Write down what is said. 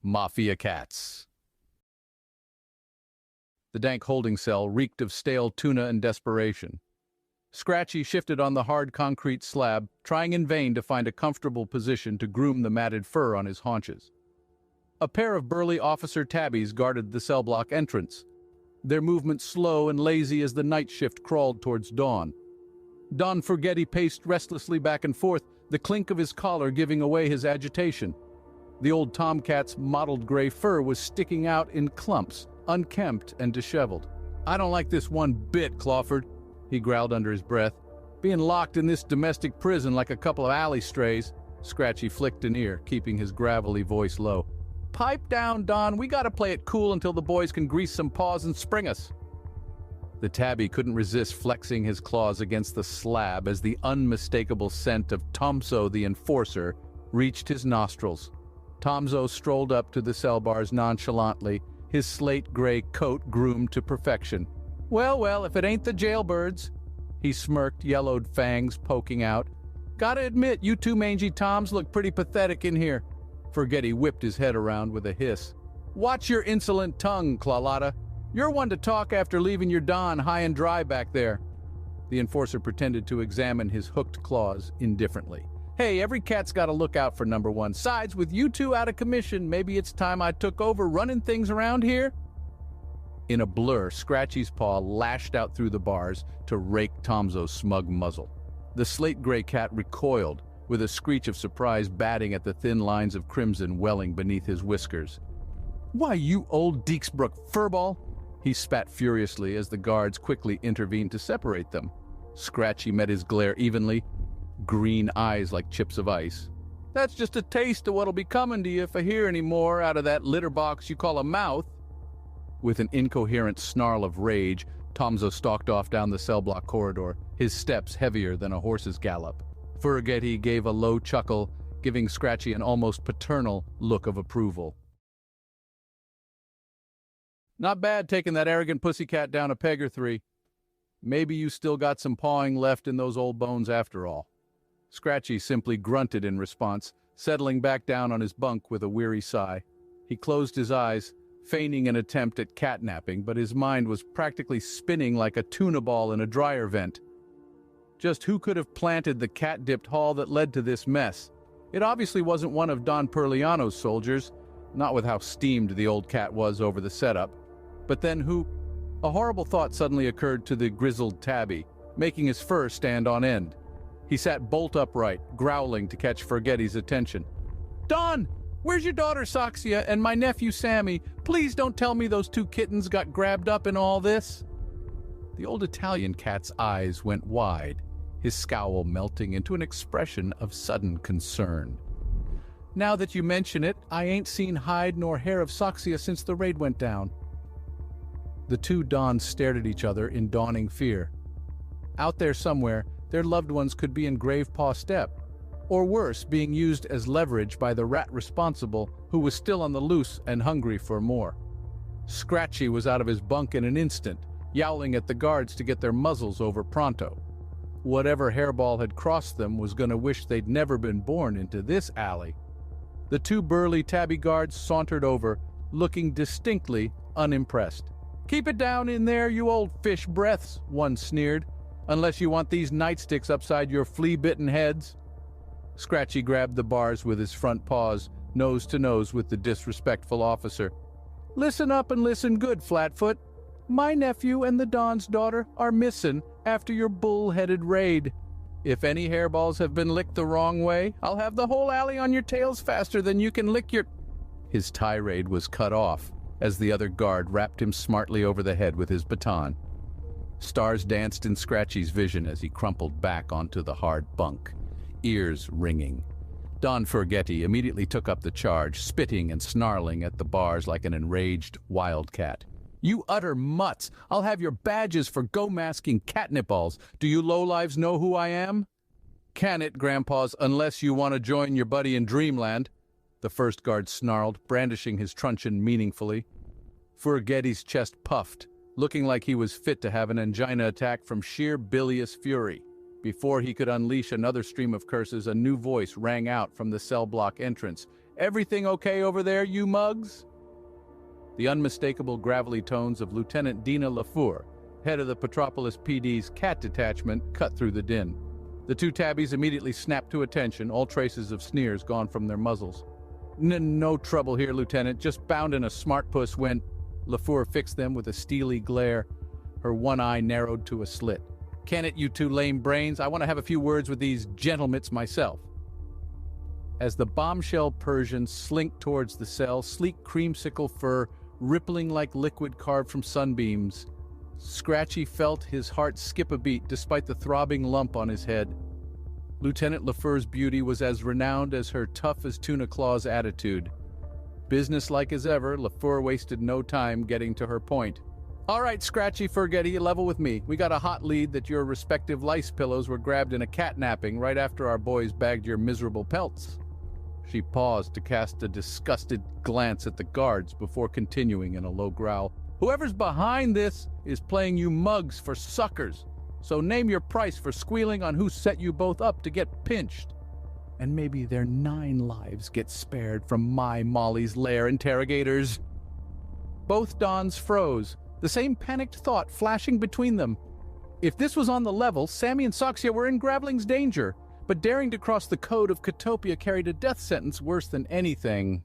Mafia cats. The dank holding cell reeked of stale tuna and desperation. Scratchy shifted on the hard concrete slab, trying in vain to find a comfortable position to groom the matted fur on his haunches. A pair of burly officer tabbies guarded the cell block entrance, their movement slow and lazy as the night shift crawled towards dawn. Don Forgetti paced restlessly back and forth, the clink of his collar giving away his agitation. The old tomcat's mottled gray fur was sticking out in clumps, unkempt and disheveled. "I don't like this one bit, Clawford," he growled under his breath. "Being locked in this domestic prison like a couple of alley strays." Scratchy flicked an ear, keeping his gravelly voice low. "Pipe down, Don. We gotta play it cool until the boys can grease some paws and spring us." The tabby couldn't resist flexing his claws against the slab as the unmistakable scent of Tomso the Enforcer reached his nostrils. Tomso strolled up to the cell bars nonchalantly, his slate-gray coat groomed to perfection. Well, if it ain't the jailbirds," he smirked, yellowed fangs poking out. "Gotta admit, you two mangy toms look pretty pathetic in here." Forgetti whipped his head around with a hiss. "Watch your insolent tongue, Clawlotta. You're one to talk after leaving your Don high and dry back there." The Enforcer pretended to examine his hooked claws indifferently. "Hey, every cat's got to look out for number one. Sides, with you two out of commission, maybe it's time I took over running things around here?" In a blur, Scratchy's paw lashed out through the bars to rake Tomso's smug muzzle. The slate-gray cat recoiled, with a screech of surprise batting at the thin lines of crimson welling beneath his whiskers. "Why, you old Deeksbrook furball!" he spat furiously as the guards quickly intervened to separate them. Scratchy met his glare evenly, green eyes like chips of ice. "That's just a taste of what'll be coming to you if I hear any more out of that litter box you call a mouth." With an incoherent snarl of rage, Tomso stalked off down the cell block corridor, his steps heavier than a horse's gallop. Forgetti gave a low chuckle, giving Scratchy an almost paternal look of approval. "Not bad taking that arrogant pussycat down a peg or three. Maybe you still got some pawing left in those old bones after all." Scratchy simply grunted in response, settling back down on his bunk with a weary sigh. He closed his eyes, feigning an attempt at catnapping, but his mind was practically spinning like a tuna ball in a dryer vent. Just who could have planted the cat-dipped hall that led to this mess? It obviously wasn't one of Don Perliano's soldiers, not with how steamed the old cat was over the setup. But then who? A horrible thought suddenly occurred to the grizzled tabby, making his fur stand on end. He sat bolt upright, growling to catch Forgetti's attention. "Don! Where's your daughter Saxia and my nephew Sammy? Please don't tell me those two kittens got grabbed up in all this." The old Italian cat's eyes went wide, his scowl melting into an expression of sudden concern. "Now that you mention it, I ain't seen hide nor hair of Saxia since the raid went down." The two Dons stared at each other in dawning fear. Out there somewhere, their loved ones could be in grave paw step, or worse, being used as leverage by the rat responsible, who was still on the loose and hungry for more. Scratchy was out of his bunk in an instant, yowling at the guards to get their muzzles over pronto. Whatever hairball had crossed them was gonna wish they'd never been born into this alley. The two burly tabby guards sauntered over, looking distinctly unimpressed. "Keep it down in there, you old fish breaths," one sneered, "unless you want these nightsticks upside your flea-bitten heads." Scratchy grabbed the bars with his front paws, nose to nose with the disrespectful officer. "Listen up and listen good, Flatfoot. My nephew and the Don's daughter are missing after your bull-headed raid. If any hairballs have been licked the wrong way, I'll have the whole alley on your tails faster than you can lick your—" His tirade was cut off as the other guard rapped him smartly over the head with his baton. Stars danced in Scratchy's vision as he crumpled back onto the hard bunk, ears ringing. Don Forgetti immediately took up the charge, spitting and snarling at the bars like an enraged wildcat. "You utter mutts! I'll have your badges for go-masking catnip balls. Do you lowlives know who I am?" "Can it, Grandpas, unless you want to join your buddy in Dreamland," the first guard snarled, brandishing his truncheon meaningfully. Forgetti's chest puffed, looking like he was fit to have an angina attack from sheer bilious fury. Before he could unleash another stream of curses, a new voice rang out from the cell block entrance. Everything okay over there, you mugs? The unmistakable gravelly tones of Lieutenant Dina LaFour, head of the Petropolis PD's cat detachment, cut through the din. The two tabbies immediately snapped to attention, all traces of sneers gone from their muzzles. No trouble here, Lieutenant. Just bound in a smart puss when... LaFour fixed them with a steely glare, her one eye narrowed to a slit. Can it, you two lame brains? I want to have a few words with these gentlemits myself. As the bombshell Persian slinked towards the cell, sleek creamsicle fur rippling like liquid carved from sunbeams, Scratchy felt his heart skip a beat despite the throbbing lump on his head. Lieutenant LaFour's beauty was as renowned as her tough-as-tuna-claws attitude. Businesslike as ever, LaFour wasted no time getting to her point. All right, Scratchy Furgetty, level with me. We got a hot lead that your respective lice pillows were grabbed in a catnapping right after our boys bagged your miserable pelts. She paused to cast a disgusted glance at the guards before continuing in a low growl. Whoever's behind this is playing you mugs for suckers. So name your price for squealing on who set you both up to get pinched. And maybe their 9 lives get spared from my Molly's lair, interrogators. Both Dons froze, the same panicked thought flashing between them. If this was on the level, Sammy and Soxia were in Graveling's danger. But daring to cross the code of Catopia carried a death sentence worse than anything